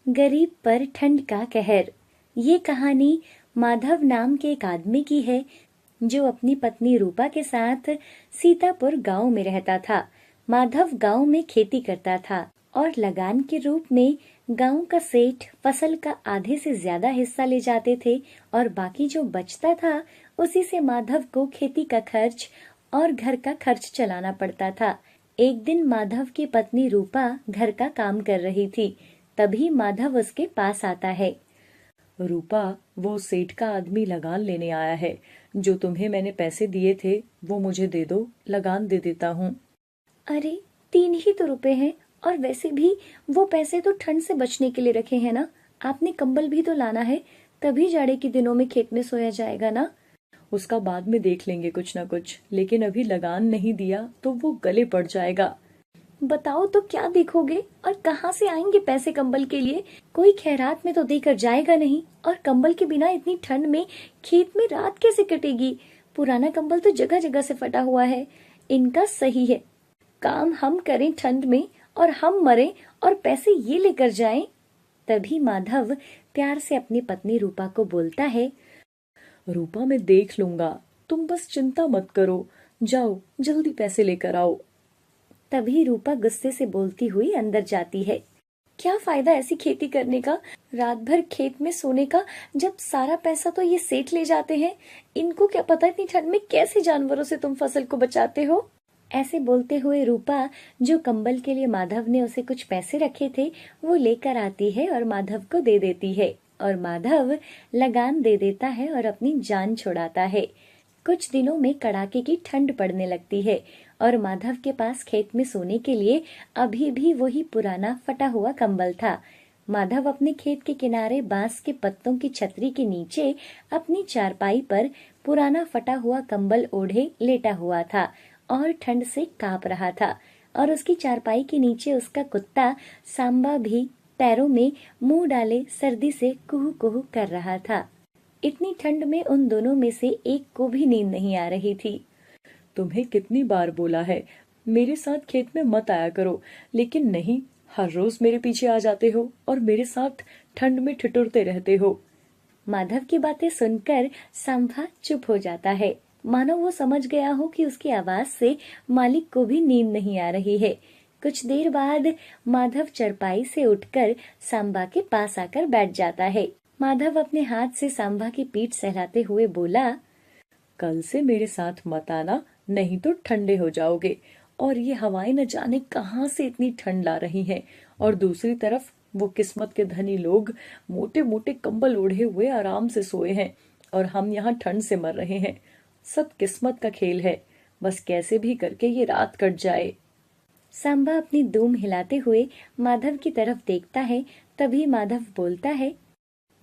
गरीब पर ठंड का कहर। ये कहानी माधव नाम के एक आदमी की है जो अपनी पत्नी रूपा के साथ सीतापुर गांव में रहता था। माधव गांव में खेती करता था और लगान के रूप में गांव का सेठ फसल का आधे से ज्यादा हिस्सा ले जाते थे और बाकी जो बचता था उसी से माधव को खेती का खर्च और घर का खर्च चलाना पड़ता था। एक दिन माधव की पत्नी रूपा घर का काम कर रही थी। तभी माधव उसके पास आता है। रूपा, वो सेठ का आदमी लगान लेने आया है। जो तुम्हें मैंने पैसे दिए थे वो मुझे दे दो, लगान दे देता हूँ। अरे 3 ही तो रुपए हैं, और वैसे भी वो पैसे तो ठंड से बचने के लिए रखे हैं ना। आपने कंबल भी तो लाना है, तभी जाड़े के दिनों में खेत में सोया जाएगा ना। उसका बाद में देख लेंगे कुछ ना कुछ, लेकिन अभी लगान नहीं दिया तो वो गले पड़ जाएगा। बताओ तो क्या देखोगे, और कहाँ से आएंगे पैसे कंबल के लिए। कोई खैरात में तो देकर जाएगा नहीं, और कंबल के बिना इतनी ठंड में खेत में रात कैसे कटेगी। पुराना कंबल तो जगह जगह से फटा हुआ है। इनका सही है, काम हम करें ठंड में और हम मरें, और पैसे ये लेकर जाएं। तभी माधव प्यार से अपनी पत्नी रूपा को बोलता है, रूपा, मैं देख लूंगा, तुम बस चिंता मत करो। जाओ जल्दी पैसे लेकर आओ। तभी रूपा गुस्से से बोलती हुई अंदर जाती है। क्या फायदा ऐसी खेती करने का, रात भर खेत में सोने का, जब सारा पैसा तो ये सेठ ले जाते हैं। इनको क्या पता इतनी ठंड में कैसे जानवरों से तुम फसल को बचाते हो। ऐसे बोलते हुए रूपा, जो कंबल के लिए माधव ने उसे कुछ पैसे रखे थे, वो लेकर आती है और माधव को दे देती है। और माधव लगान दे देता है और अपनी जान छुड़ाता है। कुछ दिनों में कड़ाके की ठंड पड़ने लगती है और माधव के पास खेत में सोने के लिए अभी भी वही पुराना फटा हुआ कंबल था। माधव अपने खेत के किनारे बांस के पत्तों की छतरी के नीचे अपनी चारपाई पर पुराना फटा हुआ कंबल ओढ़े लेटा हुआ था और ठंड से कांप रहा था। और उसकी चारपाई के नीचे उसका कुत्ता सांबा भी पैरों में मुंह डाले सर्दी से कुहू कुहू कर रहा था। इतनी ठंड में उन दोनों में से एक को भी नींद नहीं आ रही थी। तुम्हें कितनी बार बोला है मेरे साथ खेत में मत आया करो, लेकिन नहीं, हर रोज मेरे पीछे आ जाते हो और मेरे साथ ठंड में ठिठुरते रहते हो। माधव की बातें सुनकर सांभा चुप हो जाता है, मानो वो समझ गया हो कि उसकी आवाज से मालिक को भी नींद नहीं आ रही है। कुछ देर बाद माधव चरपाई से उठकर सांबा के पास आकर बैठ जाता है। माधव अपने हाथ से सांबा की पीठ सहलाते हुए बोला, कल से मेरे साथ मत आना, नहीं तो ठंडे हो जाओगे। और ये हवाएं न जाने कहाँ से इतनी ठंड ला रही हैं। और दूसरी तरफ वो किस्मत के धनी लोग मोटे मोटे कंबल ओढ़े हुए आराम से सोए हैं और हम यहाँ ठंड से मर रहे हैं। सब किस्मत का खेल है, बस कैसे भी करके ये रात कट जाए। सांबा अपनी दूम हिलाते हुए माधव की तरफ देखता है। तभी माधव बोलता है,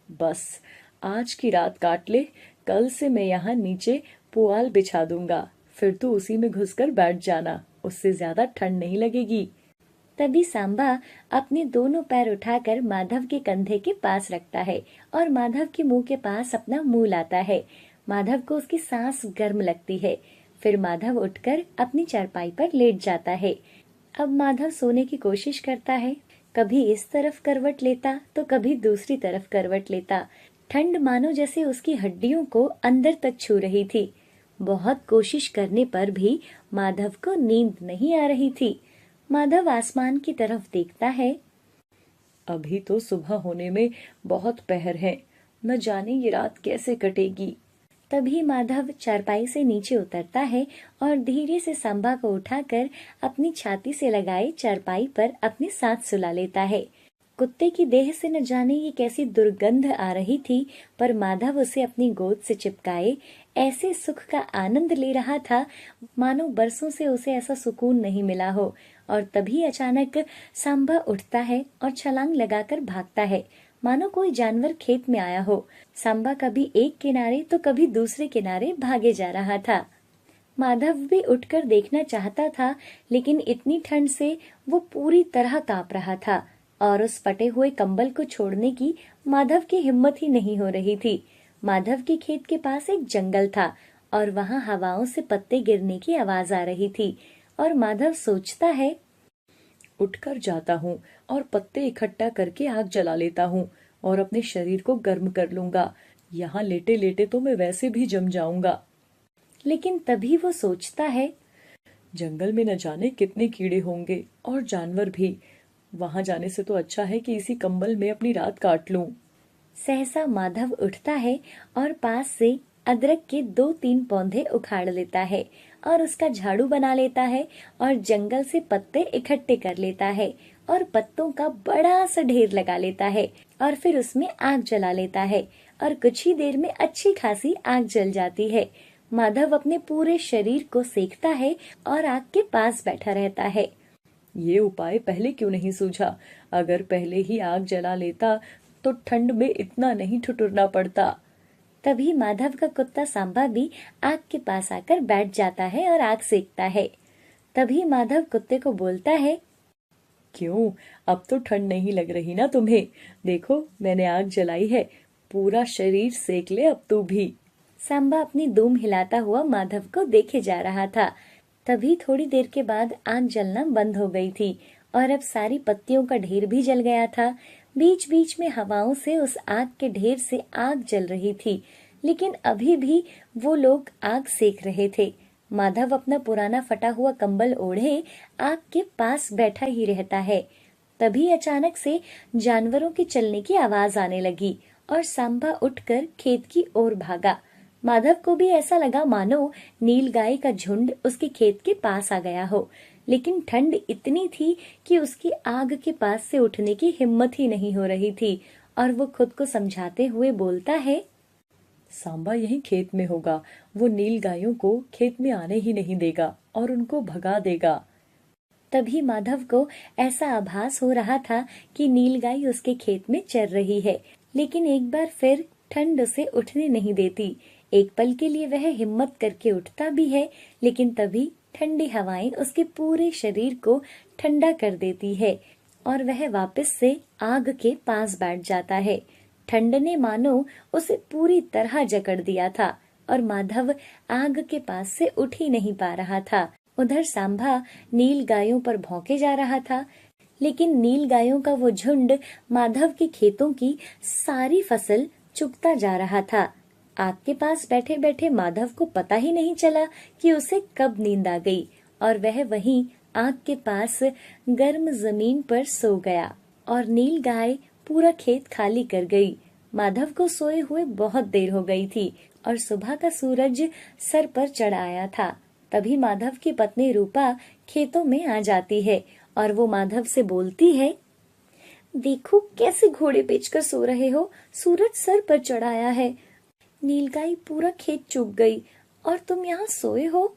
बस आज की रात काट ले, कल से मैं यहाँ नीचे पुआल बिछा दूंगा, फिर तू उसी में घुसकर बैठ जाना, उससे ज्यादा ठंड नहीं लगेगी। तभी सांबा अपने दोनों पैर उठाकर माधव के कंधे के पास रखता है और माधव के मुंह के पास अपना मुंह लाता है। माधव को उसकी सांस गर्म लगती है। फिर माधव उठकर अपनी चारपाई पर लेट जाता है। अब माधव सोने की कोशिश करता है। कभी इस तरफ करवट लेता तो कभी दूसरी तरफ करवट लेता। ठंड मानो जैसे उसकी हड्डियों को अंदर तक छू रही थी। बहुत कोशिश करने पर भी माधव को नींद नहीं आ रही थी। माधव आसमान की तरफ देखता है। अभी तो सुबह होने में बहुत पहर है, न जाने ये रात कैसे कटेगी। तभी माधव चारपाई से नीचे उतरता है और धीरे से सांबा को उठाकर अपनी छाती से लगाए चारपाई पर अपने साथ सुला लेता है। कुत्ते की देह से न जाने ये कैसी दुर्गंध आ रही थी, पर माधव उसे अपनी गोद से चिपकाए ऐसे सुख का आनंद ले रहा था मानो बरसों से उसे ऐसा सुकून नहीं मिला हो। और तभी अचानक सांबा उठता है और छलांग लगाकर भागता है, मानो कोई जानवर खेत में आया हो। सांबा कभी एक किनारे तो कभी दूसरे किनारे भागे जा रहा था। माधव भी उठकर देखना चाहता था, लेकिन इतनी ठंड से वो पूरी तरह कांप रहा था और उस फटे हुए कंबल को छोड़ने की माधव की हिम्मत ही नहीं हो रही थी। माधव के खेत के पास एक जंगल था और वहां हवाओं से पत्ते गिरने की आवाज आ रही थी। और माधव सोचता है, उठकर जाता हूँ और पत्ते इकट्ठा करके आग जला लेता हूँ और अपने शरीर को गर्म कर लूंगा। यहाँ लेटे लेटे तो मैं वैसे भी जम जाऊंगा। लेकिन तभी वो सोचता है, जंगल में न जाने कितने कीड़े होंगे और जानवर भी। वहां जाने से तो अच्छा है कि इसी कंबल में अपनी रात काट लूं। सहसा माधव उठता है और पास से अदरक के 2-3 पौधे उखाड़ लेता है और उसका झाड़ू बना लेता है और जंगल से पत्ते इकट्ठे कर लेता है और पत्तों का बड़ा सा ढेर लगा लेता है और फिर उसमें आग जला लेता है और कुछ ही देर में अच्छी खासी आग जल जाती है। माधव अपने पूरे शरीर को सेकता है और आग के पास बैठा रहता है। ये उपाय पहले क्यों नहीं सूझा? अगर पहले ही आग जला लेता तो ठंड में इतना नहीं ठिठुरना पड़ता। तभी माधव का कुत्ता सांबा भी आग के पास आकर बैठ जाता है और आग सेकता है। तभी माधव कुत्ते को बोलता है, क्यों, अब तो ठंड नहीं लग रही ना तुम्हें? देखो मैंने आग जलाई है, पूरा शरीर सेक ले अब तू भी। सांबा अपनी दूम हिलाता हुआ माधव को देखे जा रहा था। तभी थोड़ी देर के बाद आग जलना बंद हो गई थी और अब सारी पत्तियों का ढेर भी जल गया था। बीच बीच में हवाओं से उस आग के ढेर से आग जल रही थी, लेकिन अभी भी वो लोग आग सेक रहे थे। माधव अपना पुराना फटा हुआ कंबल ओढ़े आग के पास बैठा ही रहता है। तभी अचानक से जानवरों के चलने की आवाज आने लगी और सांबा उठकर खेत की ओर भागा। माधव को भी ऐसा लगा मानो नीलगाय का झुंड उसके खेत के पास आ गया हो, लेकिन ठंड इतनी थी कि उसकी आग के पास से उठने की हिम्मत ही नहीं हो रही थी और वो खुद को समझाते हुए बोलता है, सांबा यही खेत में होगा। वो नील गायों को खेत में आने ही नहीं देगा और उनको भगा देगा। तभी माधव को ऐसा आभास हो रहा था कि नीलगाय उसके खेत में चर रही है, लेकिन एक बार फिर ठंड उसे उठने नहीं देती। एक पल के लिए वह हिम्मत करके उठता भी है, लेकिन तभी ठंडी हवाएं उसके पूरे शरीर को ठंडा कर देती है और वह वापस से आग के पास बैठ जाता है। ठंड ने मानो उसे पूरी तरह जकड़ दिया था और माधव आग के पास से उठ ही नहीं पा रहा था। उधर सांभा नील गायों पर भौंके जा रहा था, लेकिन नील गायों का वो झुंड माधव के खेतों की सारी फसल चुगता जा रहा था। आग के पास बैठे बैठे माधव को पता ही नहीं चला कि उसे कब नींद आ गई और वह वहीं आग के पास गर्म जमीन पर सो गया और नील गाय पूरा खेत खाली कर गई। माधव को सोए हुए बहुत देर हो गई थी और सुबह का सूरज सर पर चढ़ आया था। तभी माधव की पत्नी रूपा खेतों में आ जाती है और वो माधव से बोलती है, देखो कैसे घोड़े बेचकर सो रहे हो, सूरज सर पर चढ़ आया है, नीलगाय पूरा खेत चुग गई और तुम यहाँ सोए हो।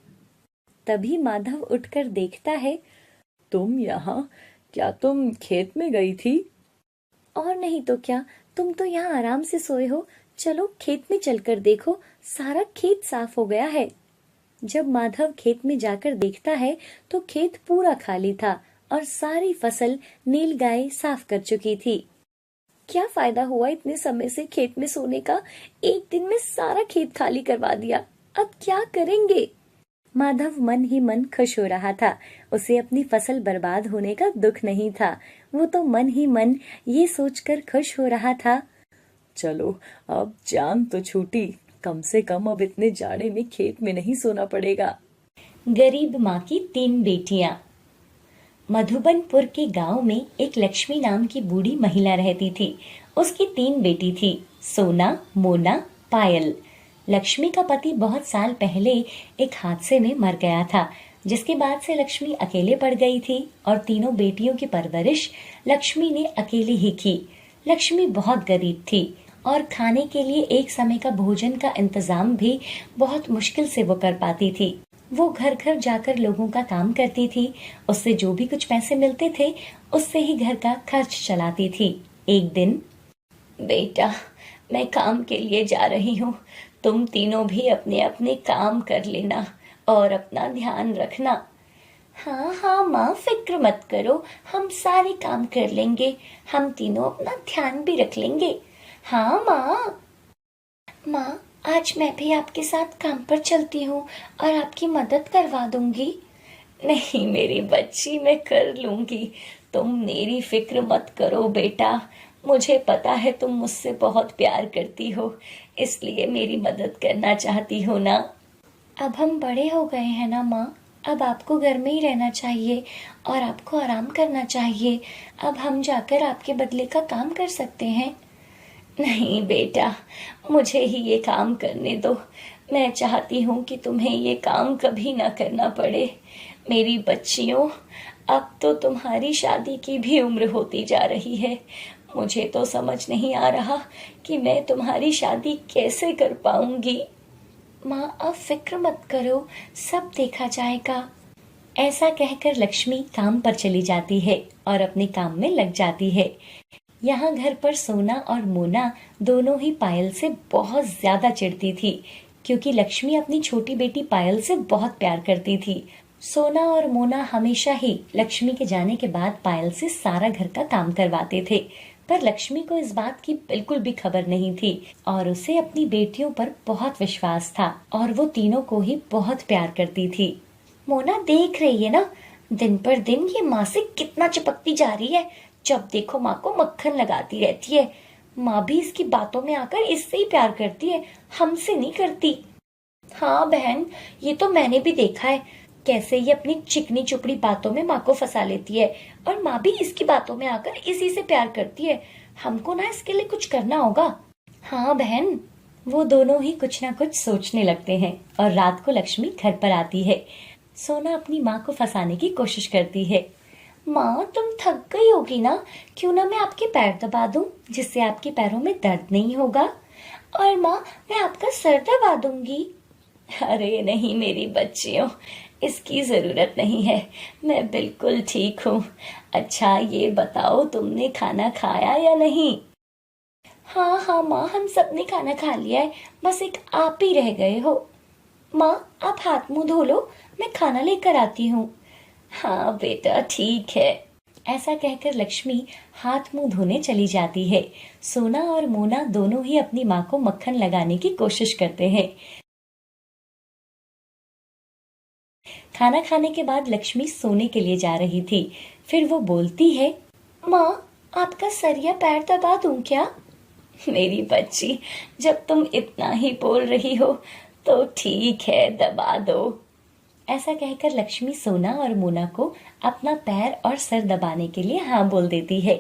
तभी माधव उठकर देखता है, तुम यहाँ? क्या तुम खेत में गई थी? और नहीं तो क्या, तुम तो यहाँ आराम से सोए हो। चलो खेत में चलकर देखो, सारा खेत साफ हो गया है। जब माधव खेत में जाकर देखता है तो खेत पूरा खाली था और सारी फसल नीलगाय साफ कर चुकी थी। क्या फायदा हुआ इतने समय से खेत में सोने का, एक दिन में सारा खेत खाली करवा दिया, अब क्या करेंगे। माधव मन ही मन खुश हो रहा था। उसे अपनी फसल बर्बाद होने का दुख नहीं था। वो तो मन ही मन ये सोचकर खुश हो रहा था, चलो अब जान तो छूटी, कम से कम अब इतने जाड़े में खेत में नहीं सोना पड़ेगा। गरीब माँ की 3 बेटियां। मधुबनपुर के गांव में एक लक्ष्मी नाम की बूढ़ी महिला रहती थी। उसकी 3 बेटी थी, सोना, मोना, पायल। लक्ष्मी का पति बहुत साल पहले एक हादसे में मर गया था, जिसके बाद से लक्ष्मी अकेले पड़ गई थी और तीनों बेटियों की परवरिश लक्ष्मी ने अकेली ही की। लक्ष्मी बहुत गरीब थी और खाने के लिए एक समय का भोजन का इंतजाम भी बहुत मुश्किल से वो कर पाती थी। वो घर घर जाकर लोगों का काम करती थी। उससे जो भी कुछ पैसे मिलते थे उससे ही घर का खर्च चलाती थी। एक दिन, बेटा मैं काम के लिए जा रही हूँ, तुम तीनों भी अपने अपने काम कर लेना और अपना ध्यान रखना। हाँ हाँ माँ, फिक्र मत करो, हम सारे काम कर लेंगे, हम तीनों अपना ध्यान भी रख लेंगे। हाँ माँ। माँ आज मैं भी आपके साथ काम पर चलती हूँ और आपकी मदद करवा दूंगी। नहीं मेरी बच्ची, मैं कर लूंगी, तुम मेरी फिक्र मत करो बेटा, मुझे पता है तुम मुझसे बहुत प्यार करती हो, इसलिए मेरी मदद करना चाहती हो ना। अब हम बड़े हो गए हैं ना माँ, अब आपको घर में ही रहना चाहिए और आपको आराम करना चाहिए। अब हम जाकर आपके बदले का काम कर सकते हैं। नहीं बेटा, मुझे ही ये काम करने दो। मैं चाहती हूँ कि तुम्हें ये काम कभी ना करना पड़े। मेरी बच्चियों, अब तो तुम्हारी शादी की भी उम्र होती जा रही है। मुझे तो समझ नहीं आ रहा कि मैं तुम्हारी शादी कैसे कर पाऊंगी। माँ अब फिक्र मत करो, सब देखा जाएगा। ऐसा कहकर लक्ष्मी काम पर चली जाती है और अपने काम में लग जाती है। यहाँ घर पर सोना और मोना दोनों ही पायल से बहुत ज्यादा चिढ़ती थी, क्योंकि लक्ष्मी अपनी छोटी बेटी पायल से बहुत प्यार करती थी। सोना और मोना हमेशा ही लक्ष्मी के जाने के बाद पायल से सारा घर का काम करवाते थे, पर लक्ष्मी को इस बात की बिल्कुल भी खबर नहीं थी और उसे अपनी बेटियों पर बहुत विश्वास था और वो तीनों को ही बहुत प्यार करती थी। मोना देख रही है ना, दिन पर दिन ये माँ से कितना चिपकती जा रही है। जब देखो माँ को मक्खन लगाती रहती है। माँ भी इसकी बातों में आकर इससे ही प्यार करती है, हमसे नहीं करती। हाँ बहन, ये तो मैंने भी देखा है, कैसे ये अपनी चिकनी चुपड़ी बातों में माँ को फंसा लेती है और माँ भी इसकी बातों में आकर इसी से प्यार करती है। हमको ना इसके लिए कुछ करना होगा। हाँ बहन। वो दोनों ही कुछ ना कुछ सोचने लगते हैं और रात को लक्ष्मी घर पर आती है। सोना अपनी माँ को फंसाने की कोशिश करती है। माँ तुम थक गई होगी ना, क्यों ना मैं आपके पैर दबा दूं, जिससे आपके पैरों में दर्द नहीं होगा। और माँ मैं आपका सर दबा दूंगी। अरे नहीं मेरी बच्चियों, इसकी जरूरत नहीं है, मैं बिल्कुल ठीक हूँ। अच्छा ये बताओ तुमने खाना खाया या नहीं? हाँ हाँ माँ, हम सबने खाना खा लिया है, बस एक आप ही रह गए हो। माँ आप हाथ मुंह धो लो, मैं खाना लेकर आती हूँ। हाँ बेटा ठीक है। ऐसा कहकर लक्ष्मी हाथ मुंह धोने चली जाती है। सोना और मोना दोनों ही अपनी माँ को मक्खन लगाने की कोशिश करते हैं। खाना खाने के बाद लक्ष्मी सोने के लिए जा रही थी। फिर वो बोलती है, माँ आपका सर या पैर दबा दूं क्या? मेरी बच्ची, जब तुम इतना ही बोल रही हो तो ठीक है, दबा दो। ऐसा कहकर लक्ष्मी सोना और मोना को अपना पैर और सर दबाने के लिए हाँ बोल देती है।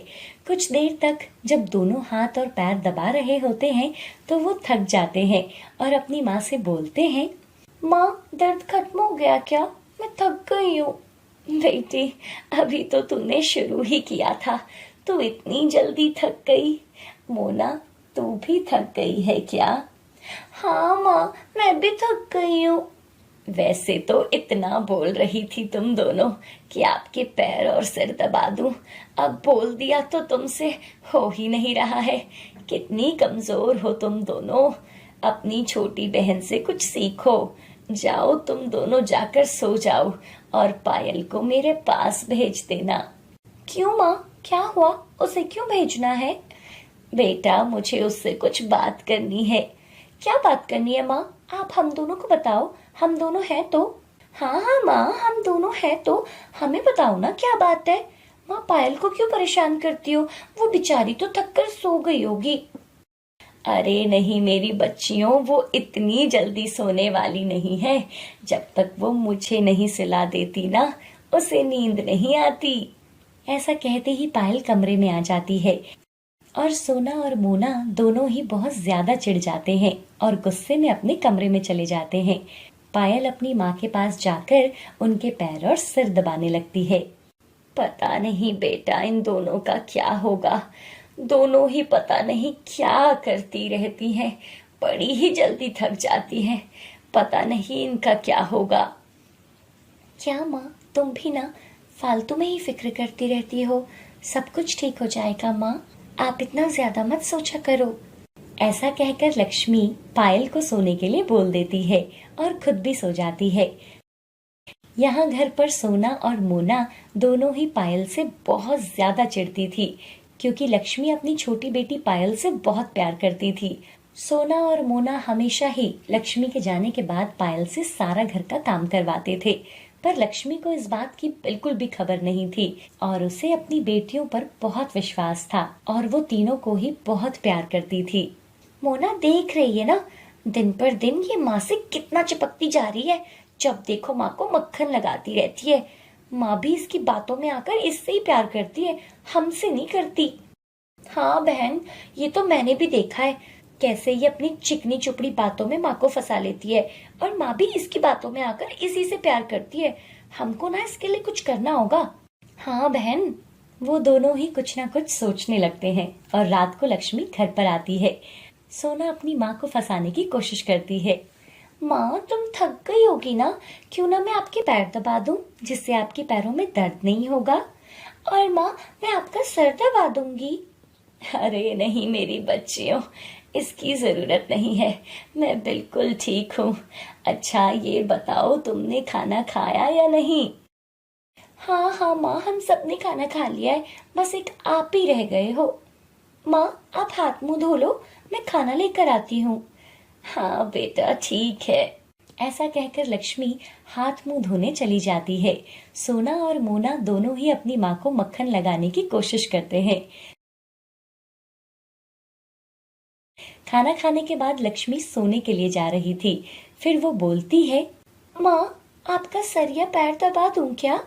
कुछ देर तक जब दोनों हाथ और पैर दबा रहे होते हैं तो वो थक जाते हैं और अपनी माँ से बोलते हैं, माँ दर्द खत्म हो गया क्या? मैं थक गई हूँ। बेटी अभी तो तूने शुरू ही किया था, तू इतनी जल्दी थक गई। मोना तू भी थक गई है क्या? हाँ माँ मैं भी थक गई हूँ। वैसे तो इतना बोल रही थी तुम दोनों कि आपके पैर और सिर दबा दूं, अब बोल दिया तो तुमसे हो ही नहीं रहा है। कितनी कमजोर हो तुम दोनों, अपनी छोटी बहन से कुछ सीखो। जाओ तुम दोनों जाकर सो जाओ और पायल को मेरे पास भेज देना। क्यों माँ, क्या हुआ? उसे क्यों भेजना है? बेटा मुझे उससे कुछ बात करनी है। क्या बात करनी है माँ? आप हम दोनों को बताओ, हम दोनों हैं तो। हाँ हाँ माँ, हम दोनों हैं तो, हमें बताओ ना क्या बात है। माँ पायल को क्यों परेशान करती हो? वो बेचारी तो थक कर सो गई होगी। अरे नहीं मेरी बच्चियों, वो इतनी जल्दी सोने वाली नहीं है। जब तक वो मुझे नहीं सुला देती ना, उसे नींद नहीं आती। ऐसा कहते ही पायल कमरे में आ जाती है और सोना और मोना दोनों ही बहुत ज्यादा चिढ़ जाते हैं और गुस्से में अपने कमरे में चले जाते हैं। पायल अपनी माँ के पास जाकर उनके पैर और सिर दबाने लगती है। पता नहीं बेटा इन दोनों का क्या होगा, दोनों ही पता नहीं क्या करती रहती हैं, बड़ी ही जल्दी थक जाती हैं। पता नहीं इनका क्या होगा। क्या माँ, तुम भी ना फालतू में ही फिक्र करती रहती हो, सब कुछ ठीक हो जाएगा माँ, आप इतना ज्यादा मत सोचा करो। ऐसा कहकर लक्ष्मी पायल को सोने के लिए बोल देती है और खुद भी सो जाती है। यहाँ घर पर सोना और मोना दोनों ही पायल से बहुत ज्यादा चिढ़ती थी, क्योंकि लक्ष्मी अपनी छोटी बेटी पायल से बहुत प्यार करती थी। सोना और मोना हमेशा ही लक्ष्मी के जाने के बाद पायल से सारा घर का काम करवाते थे, पर लक्ष्मी को इस बात की बिल्कुल भी खबर नहीं थी और उसे अपनी बेटियों पर बहुत विश्वास था और वो तीनों को ही बहुत प्यार करती थी। मोना देख रही है ना, दिन पर दिन ये माँ से कितना चिपकती जा रही है। जब देखो माँ को मक्खन लगाती रहती है। माँ भी इसकी बातों में आकर इससे ही प्यार करती है, हमसे नहीं करती। हाँ बहन, ये तो मैंने भी देखा है कैसे ये अपनी चिकनी चुपड़ी बातों में माँ को फंसा लेती है और माँ भी इसकी बातों में आकर इसी से प्यार करती है। हमको ना इसके लिए कुछ करना होगा। हाँ बहन। वो दोनों ही कुछ ना कुछ सोचने लगते हैं और रात को लक्ष्मी घर पर आती है। सोना अपनी माँ को फंसाने की कोशिश करती है। माँ तुम थक गई होगी ना, क्यों ना मैं आपके पैर दबा दूं जिससे आपके पैरों में दर्द नहीं होगा। और माँ मैं आपका सर दबा दूंगी। अरे नहीं मेरी बच्चियों, इसकी जरूरत नहीं है, मैं बिल्कुल ठीक हूँ। अच्छा ये बताओ तुमने खाना खाया या नहीं। हाँ हाँ माँ, हम सबने खाना खा लिया है, बस एक आप ही रह गए हो। माँ आप हाथ मुंह धो लो, मैं खाना लेकर आती हूँ। हाँ बेटा ठीक है। ऐसा कहकर लक्ष्मी हाथ मुंह धोने चली जाती है। सोना और मोना दोनों ही अपनी माँ को मक्खन लगाने की कोशिश करते हैं। खाना खाने के बाद लक्ष्मी सोने के लिए जा रही थी। फिर वो बोलती है, माँ आपका सर या पैर दबा दूं क्या।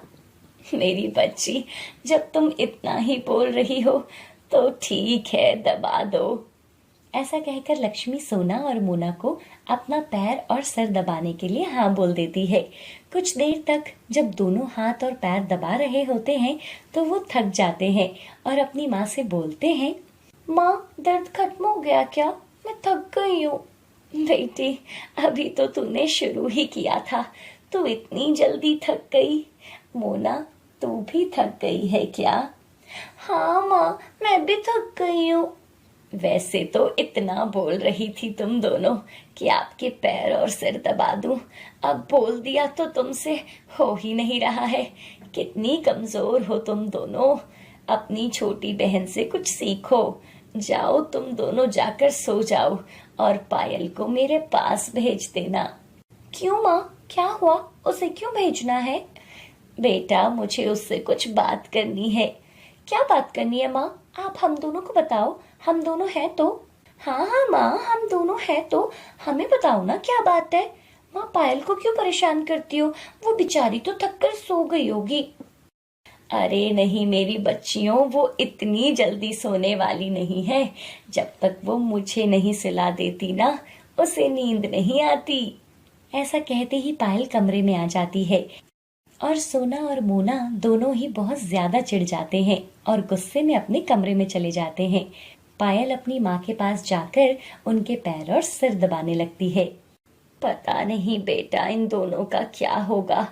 मेरी बच्ची, जब तुम इतना ही बोल रही हो तो ठीक है, दबा दो। ऐसा कहकर लक्ष्मी सोना और मोना को अपना पैर और सर दबाने के लिए हाँ बोल देती है। कुछ देर तक जब दोनों हाथ और पैर दबा रहे होते हैं तो वो थक जाते हैं और अपनी माँ से बोलते हैं, माँ दर्द खत्म हो गया क्या, मैं थक गई हूँ। बेटी अभी तो तूने शुरू ही किया था, तू इतनी जल्दी थक गई। मोना तू भी थक गई है क्या। हाँ माँ मैं भी थक गई हूँ। वैसे तो इतना बोल रही थी तुम दोनों कि आपके पैर और सिर दबा दूं, अब बोल दिया तो तुमसे हो ही नहीं रहा है। कितनी कमजोर हो तुम दोनों, अपनी छोटी बहन से कुछ सीखो। जाओ तुम दोनों जाकर सो जाओ और पायल को मेरे पास भेज देना। क्यों माँ, क्या हुआ, उसे क्यों भेजना है। बेटा मुझे उससे कुछ बात करनी है। क्या बात करनी है माँ, आप हम दोनों को बताओ, हम दोनों हैं तो। हाँ हाँ माँ हम दोनों हैं तो, हमें बताओ ना क्या बात है। माँ पायल को क्यों परेशान करती हो, वो बेचारी तो थक कर सो गई होगी। अरे नहीं मेरी बच्चियों, वो इतनी जल्दी सोने वाली नहीं है। जब तक वो मुझे नहीं सुला देती ना, उसे नींद नहीं आती। ऐसा कहते ही पायल कमरे में आ जाती है और सोना और मोना दोनों ही बहुत ज्यादा चिढ़ जाते हैं और गुस्से में अपने कमरे में चले जाते हैं। पायल अपनी माँ के पास जाकर उनके पैर और सिर दबाने लगती है। पता नहीं बेटा इन दोनों का क्या होगा,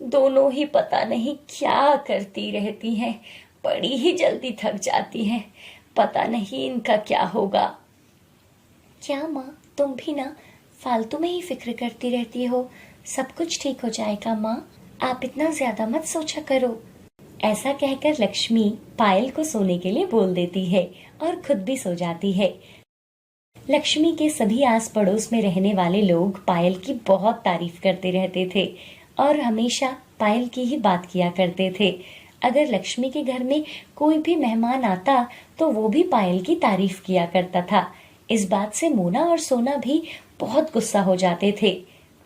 दोनों ही पता नहीं क्या करती रहती हैं, बड़ी ही जल्दी थक जाती हैं। पता नहीं इनका क्या होगा। क्या माँ तुम भी ना फालतू में ही फिक्र करती रहती हो, सब कुछ ठीक हो जाएगा माँ, आप इतना ज्यादा मत सोचा करो। ऐसा कहकर लक्ष्मी पायल को सोने के लिए बोल देती है और खुद भी सो जाती है। लक्ष्मी के सभी आस पड़ोस में रहने वाले लोग पायल की बहुत तारीफ करते रहते थे और हमेशा पायल की ही बात किया करते थे। अगर लक्ष्मी के घर में कोई भी मेहमान आता तो वो भी पायल की तारीफ किया करता था। इस बात से मोना और सोना भी बहुत गुस्सा हो जाते थे।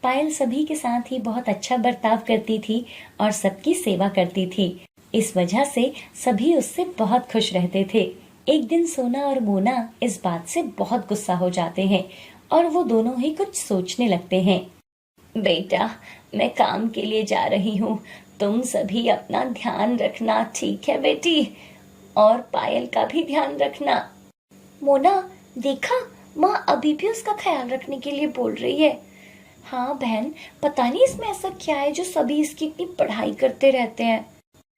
पायल सभी के साथ ही बहुत अच्छा बर्ताव करती थी और सबकी सेवा करती थी। इस वजह से सभी उससे बहुत खुश रहते थे। एक दिन सोना और मोना इस बात से बहुत गुस्सा हो जाते हैं और वो दोनों ही कुछ सोचने लगते हैं। बेटा मैं काम के लिए जा रही हूँ, तुम सभी अपना ध्यान रखना, ठीक है बेटी, और पायल का भी ध्यान रखना। मोना देखा, माँ अभी भी उसका ख्याल रखने के लिए बोल रही है। हाँ बहन, पता नहीं इसमें ऐसा क्या है जो सभी इसकी इतनी पढ़ाई करते रहते हैं।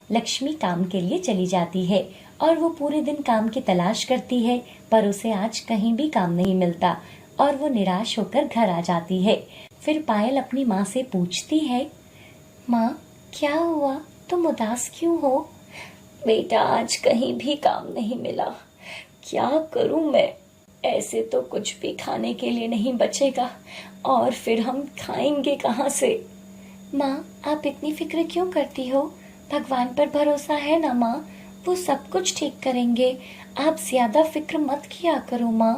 लक्ष्मी काम के लिए चली जाती है और वो पूरे दिन काम की तलाश करती है, पर उसे आज कहीं भी काम नहीं मिलता और वो निराश होकर घर आ जाती है। फिर पायल अपनी माँ से पूछती है, माँ क्या हुआ, तुम उदास क्यों हो। बेटा आज कहीं भी काम नहीं मिला, क्या करूं मैं, ऐसे तो कुछ भी खाने के लिए नहीं बचेगा और फिर हम खाएंगे कहाँ से। माँ, आप इतनी फिक्र क्यों करती हो? भगवान पर भरोसा है ना माँ, वो सब कुछ ठीक करेंगे। आप ज्यादा फिक्र मत किया करो माँ।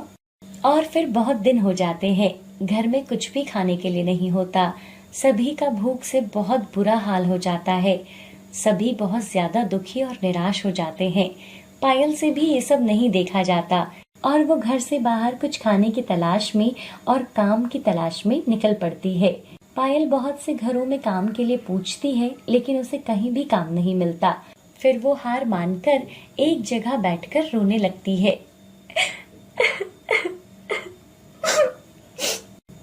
और फिर बहुत दिन हो जाते हैं, घर में कुछ भी खाने के लिए नहीं होता। सभी का भूख से बहुत बुरा हाल हो जाता है। सभी बहुत ज्यादा दुखी और निराश हो जाते हैं। पायल से भी ये सब नहीं देखा जाता और वो घर से बाहर कुछ खाने की तलाश में और काम की तलाश में निकल पड़ती है। पायल बहुत से घरों में काम के लिए पूछती है, लेकिन उसे कहीं भी काम नहीं मिलता। फिर वो हार मानकर एक जगह बैठकर रोने लगती है।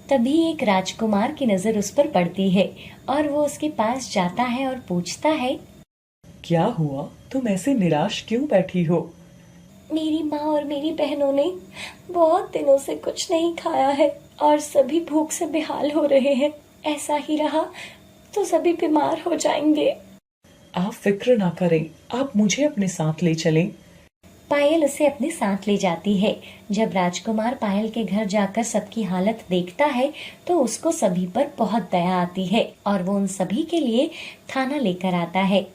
तभी एक राजकुमार की नजर उस पर पड़ती है और वो उसके पास जाता है और पूछता है, क्या हुआ, तुम ऐसे निराश क्यों बैठी हो? मेरी माँ और मेरी बहनों ने बहुत दिनों से कुछ नहीं खाया है और सभी भूख से बेहाल हो रहे हैं। ऐसा ही रहा तो सभी बीमार हो जाएंगे। आप फिक्र ना करें, आप मुझे अपने साथ ले चलें। पायल उसे अपने साथ ले जाती है। जब राजकुमार पायल के घर जाकर सबकी हालत देखता है तो उसको सभी पर बहुत दया आती है और वो उन सभी के लिए खाना लेकर आता है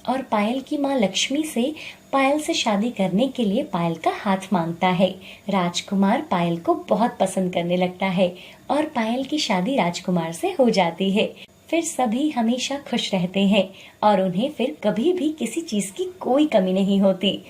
और पायल की माँ लक्ष्मी से पायल से शादी करने के लिए पायल का हाथ मांगता है। राजकुमार पायल को बहुत पसंद करने लगता है और पायल की शादी राजकुमार से हो जाती है। फिर सभी हमेशा खुश रहते हैं और उन्हें फिर कभी भी किसी चीज की कोई कमी नहीं होती।